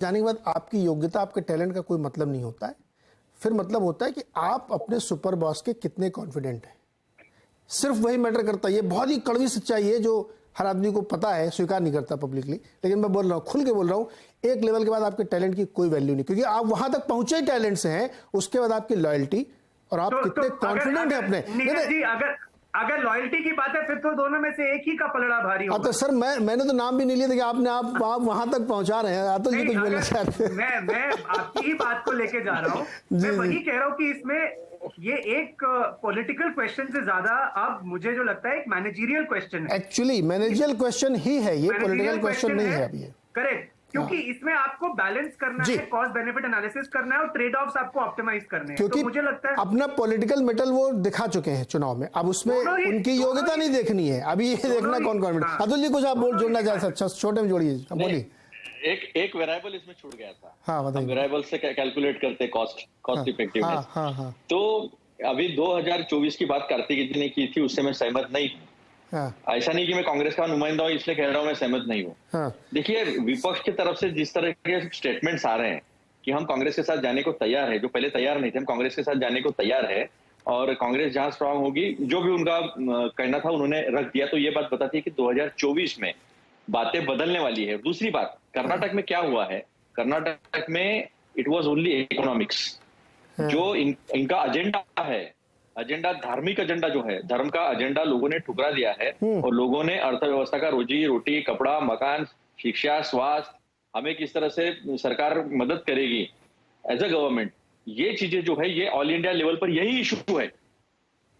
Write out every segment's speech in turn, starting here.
जाने के बाद आपकी योग्यता, आपके टैलेंट का कोई मतलब नहीं होता है। फिर मतलब होता है कि आप अपने सुपर बॉस के कितने कॉन्फिडेंट हैं, सिर्फ वही मैटर करता है। ये बहुत ही कड़वी सच्चाई है जो हर आदमी को पता है, स्वीकार नहीं करता पब्लिकली, लेकिन मैं बोल रहा हूँ, खुल के बोल रहा हूँ, एक लेवल के बाद आपके टैलेंट की कोई वैल्यू नहीं, क्योंकि आप वहां तक पहुंचे ही टैलेंट से हैं। उसके बाद आपकी लॉयल्टी और आप कितने कॉन्फिडेंट हैं अपने। नीरज जी, अगर लॉयल्टी की बात है फिर तो दोनों में से एक ही का पलड़ा भारी होगा। तो सर मैंने तो नाम भी नहीं लिया था कि आप वहां तक पहुंचा रहे हैं। अतुल जी कुछ बोलना चाहते हैं? मैं आपकी ही बात को लेके जा रहा हूँ। मैं वही कह रहा हूँ कि इसमें ये एक पॉलिटिकल क्वेश्चन से ज्यादा अब मुझे जो लगता है एक मैनेजरियल क्वेश्चन है। एक्चुअली मैनेजरियल क्वेश्चन ही है ये, पॉलिटिकल क्वेश्चन नहीं है अभी। करेक्ट, क्योंकि इसमें आपको बैलेंस करना है, कॉस्ट बेनिफिट एनालिसिस करना है और ट्रेड ऑफ्स आपको ऑप्टिमाइज करने हैं। क्योंकि तो मुझे लगता है अपना पॉलिटिकल मेटल वो दिखा चुके हैं चुनाव में, अब उसमें उनकी योग्यता नहीं देखनी है, अभी ये देखना कौन कॉन्फिडेंट। अतुल जी कुछ आप जोड़ना चाहते हैं? अच्छा, छोटे में जोड़िए, बोलिए। एक वेरिएबल इसमें छूट गया था। हाँ बताइए। वेरिएबल से कैलकुलेट करते कॉस्ट इफेक्टिवनेस। हाँ। तो अभी 2024 की बात कार्तिक जी ने की थी, उससे मैं सहमत नहीं हूँ। ऐसा नहीं कि मैं कांग्रेस का नुमाइंदा हूं इसलिए कह रहा हूं मैं सहमत नहीं हूं। देखिए, विपक्ष की तरफ से जिस तरह के स्टेटमेंट्स आ रहे हैं कि हम कांग्रेस के साथ जाने को तैयार है, जो पहले तैयार नहीं थे, हम कांग्रेस के साथ जाने को तैयार है और कांग्रेस जहां स्ट्रांग होगी, जो भी उनका कहना था उन्होंने रख दिया। तो ये बात बताती है कि 2024 में बातें बदलने वाली है। दूसरी बात, कर्नाटक में क्या हुआ है, कर्नाटक में इट वॉज ओनली इकोनॉमिक्स। जो इनका एजेंडा है, एजेंडा धार्मिक एजेंडा जो है, धर्म का एजेंडा लोगों ने ठुकरा दिया है और लोगों ने अर्थव्यवस्था का रोजी रोटी, कपड़ा, मकान, शिक्षा, स्वास्थ्य, हमें किस तरह से सरकार मदद करेगी एज अ गवर्नमेंट, ये चीजें जो है ये ऑल इंडिया लेवल पर यही इशू है।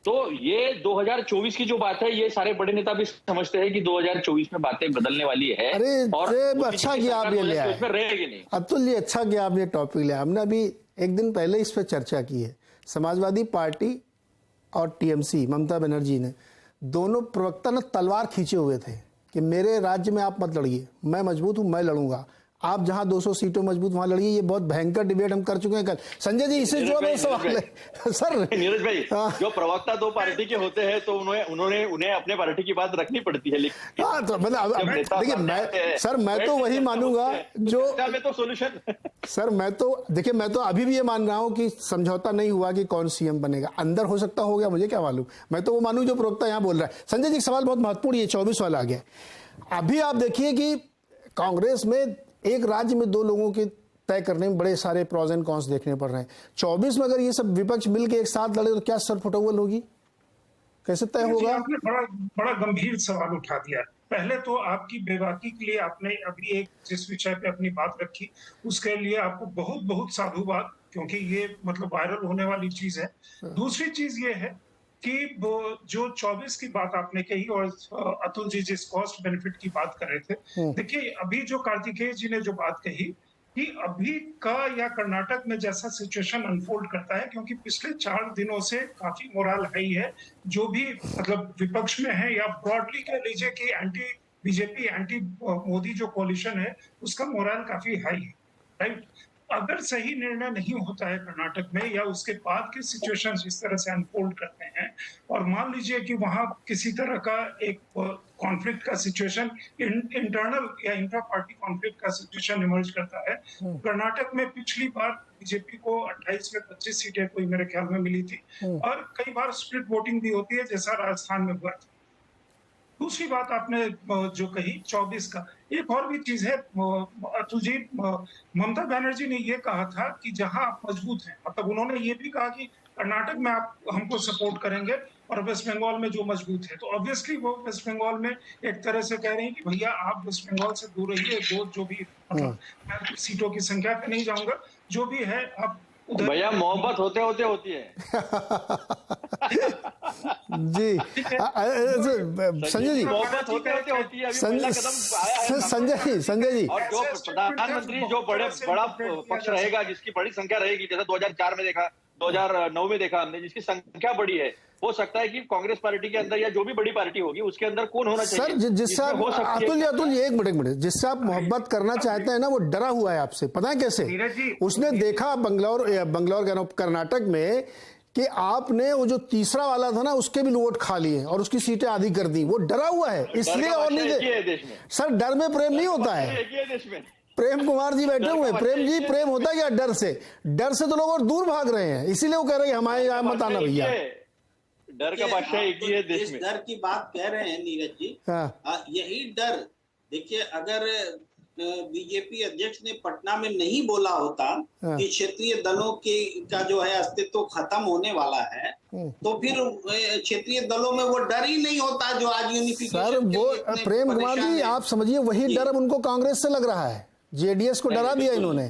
तो ये 2024 की जो बात है, ये सारे बड़े नेता भी समझते हैं कि 2024 में बातें बदलने वाली है। और अच्छा किया आप ये ले आए, रहेगी नहीं। अतुल जी अच्छा किया आप ये टॉपिक ले आए। हमने अभी एक दिन पहले इस पर चर्चा की है। समाजवादी पार्टी और टीएमसी, ममता बनर्जी ने दोनों प्रवक्ता ने तलवार खींचे हुए थे कि मेरे राज्य में आप मत लड़िए, मैं मजबूत हूं, मैं लड़ूंगा, आप जहां 200 सीटों मजबूत वहां लड़िए। ये बहुत भयंकर डिबेट हम कर चुके हैं कल। संजय जी इससे जो सवाल है सर। नीरज भाई, जो प्रवक्ता दो पार्टी के होते हैं तो उन्हें अपने पार्टी की बात रखनी पड़ती है। लेकिन तो मतलब देखिए, मैं तो वही मानूंगा जो तो सोल्यूशन। सर मैं तो अभी भी ये मान रहा हूं कि समझौता नहीं हुआ कि कौन सीएम बनेगा। अंदर हो सकता हो गया, मुझे क्या मालूम। मैं तो वो मानूं जो प्रवक्ता यहाँ बोल रहा है। संजय जी सवाल बहुत महत्वपूर्ण, ये 24 वाला आ गया। अभी आप देखिए कि कांग्रेस में एक राज्य में दो लोगों के तय करने में बड़े सारे प्रॉज एंड कॉन्स देखने पड़ रहे हैं। 24 में अगर ये सब विपक्ष मिलकर एक साथ लड़े तो क्या सरफुटौल होगी, कैसे तय होगा? आपने बड़ा गंभीर सवाल उठा दिया। पहले तो आपकी बेबाकी के लिए आपने अभी एक जिस विषय पे अपनी बात रखी उसके लिए आपको बहुत बहुत साधुवाद, क्योंकि ये मतलब वायरल होने वाली चीज है। दूसरी चीज ये है कि वो जो 24 की बात आपने कही और अतुल जी जिस कॉस्ट बेनिफिट की बात कर रहे थे, देखिए अभी जो कार्तिकेय जी ने जो बात कही कि अभी का या कर्नाटक में जैसा सिचुएशन अनफोल्ड करता है, क्योंकि पिछले 4 दिनों से काफी मोरल हाई है, जो भी मतलब विपक्ष में है या ब्रॉडली कह लीजिए कि एंटी बीजेपी एंटी मोदी जो कोलिशन है उसका मोरल काफी हाई है, राइट। अगर सही निर्णय नहीं होता है कर्नाटक में या उसके बाद के सिचुएशन इस तरह से अनफोल्ड करते हैं और मान लीजिए कि वहां किसी तरह का एक कॉन्फ्लिक्ट का सिचुएशन, इंटरनल या इंट्रा पार्टी कॉन्फ्लिक्ट का सिचुएशन इमर्ज करता है। कर्नाटक में पिछली बार बीजेपी को 28 में 25 सीटें कोई मेरे ख्याल में मिली थी और कई बार स्प्लिट वोटिंग भी होती है जैसा राजस्थान में हुआ था। दूसरी बात आपने जो कही 24 का, एक और भी चीज है अतुल जी, ममता बनर्जी ने ये कहा था कि जहां आप मजबूत हैं, मतलब उन्होंने ये भी कहा कि कर्नाटक में आप हमको सपोर्ट करेंगे और वेस्ट बंगाल में जो मजबूत है, तो ऑब्वियसली वो वेस्ट बंगाल में एक तरह से कह रहे हैं कि भैया आप वेस्ट बंगाल से दूर रहिए, जो भी मतलब मैं सीटों की संख्या पे नहीं जाऊंगा, जो भी है आप भैया मोहब्बत होते होते होती है। जी संजय जी, मोहब्बत होते होते होती है। संजय जी, और जो प्रधानमंत्री जो बड़ा पक्ष रहेगा, जिसकी बड़ी संख्या रहेगी, जैसा 2004 में देखा, 2009 में देखा हमने, जिसकी संख्या बड़ी है, हो सकता है कि कांग्रेस पार्टी के अंदर या जो भी बड़ी पार्टी होगी उसके अंदर कौन होना चाहिए। सर जिससे आप अतुल एक मिनट जिससे आप मोहब्बत करना चाहते हैं ना, वो डरा हुआ है आपसे, पता है कैसे? उसने देखा बंगलौर कर्नाटक में कि आपने वो जो तीसरा वाला था ना उसके भी वोट खा लिए और उसकी सीटें आधी कर दी। वो डरा हुआ है इसलिए, और नहीं सर, डर में प्रेम नहीं होता है। प्रेम कुमार जी बैठे हुए हैं। प्रेम जी, प्रेम होता क्या डर से? डर से तो लोग और दूर भाग रहे हैं, इसीलिए वो कह रहे हैं हमारे यहाँ मत आना भैया। डर का बादशाह एक ही है देश में। डर की बात कह रहे हैं नीरज जी। यही डर, देखिए अगर बीजेपी अध्यक्ष ने पटना में नहीं बोला होता कि क्षेत्रीय दलों का जो है अस्तित्व खत्म होने वाला है, तो फिर क्षेत्रीय दलों में वो डर ही नहीं होता जो आज यूनिफिकेशन। सर वो प्रेम कुमार जी, आप समझिए वही डर अब उनको कांग्रेस से लग रहा है। जेडीएस को डरा दिया इन्होंने।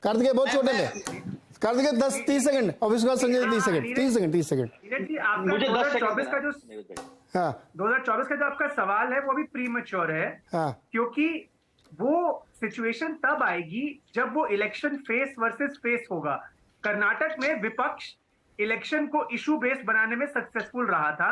कार्तिकेय बहुत छोटे में, कार्तिकेय 10-30 सेकंड, और उसके बाद संजय 30 सेकंड। मुझे 2024 का जो 2024 का जो आपका सवाल है वो भी प्रीमैच्योर है, क्योंकि वो सिचुएशन तब आएगी जब वो इलेक्शन फेस वर्सेस फेस होगा। कर्नाटक में विपक्ष इलेक्शन को इशू बेस्ड बनाने में सक्सेसफुल रहा था।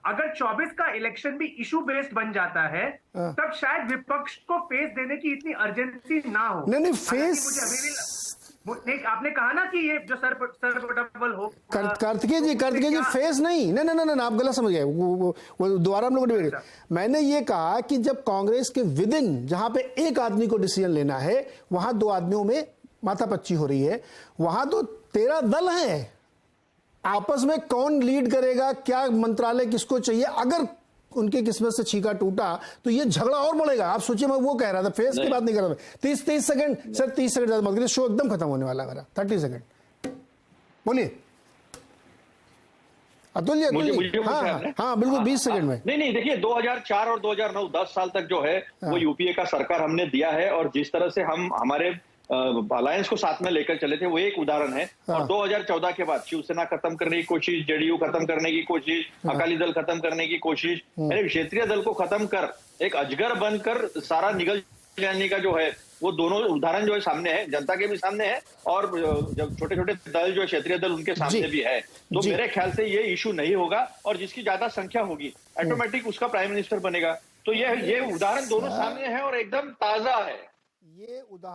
अगर 24 का इलेक्शन भी इशू बेस्ड बन जाता है तब शायद विपक्ष को फेस देने की इतनी अर्जेंसी ना हो। नहीं फेस, आपने कहा ना कि ये जो सरपोर्टेबल हो। कार्तिकेय जी फेस नहीं, आप गलत समझ गए। वो दोबारा हम लोग डिबेट। मैंने ये कहा कि जब कांग्रेस के विद इन, जहां पे एक आदमी को डिसीजन लेना है, वहां दो आदमियों में माथापच्ची हो रही है। वहां तो 13 दल हैं, आपस में कौन लीड करेगा, क्या मंत्रालय किसको चाहिए, अगर उनकी किस्मत से छीका टूटा तो ये झगड़ा और बढ़ेगा। आप सोचिए, मैं वो कह रहा था, फेस की बात नहीं कर रहा था। 30 सेकंड सर, 30 सेकंड ज्यादा मत करिए, शो एकदम खत्म होने वाला है मेरा। 30 सेकंड बोलिए अतुल जी। हाँ बिल्कुल, 20 सेकंड में। नहीं देखिए, 2004 और 2009 10 साल तक जो है वो यूपीए का सरकार हमने दिया है, और जिस तरह से हम हमारे अलायंस को साथ में लेकर चले थे वो एक उदाहरण है। और 2014 के बाद शिवसेना खत्म करने की कोशिश, जेडीयू खत्म करने की कोशिश, अकाली दल खत्म करने की कोशिश, यानी क्षेत्रीय दल को खत्म कर एक अजगर बनकर सारा निगल जाने का जो है वो दोनों उदाहरण जो है सामने है, जनता के भी सामने है, और जब छोटे छोटे दल जो क्षेत्रीय दल उनके सामने भी है। तो मेरे ख्याल से ये इशू नहीं होगा, और जिसकी ज्यादा संख्या होगी ऑटोमेटिक उसका प्राइम मिनिस्टर बनेगा। तो ये उदाहरण दोनों सामने है और एकदम ताजा है। ये उदाहरण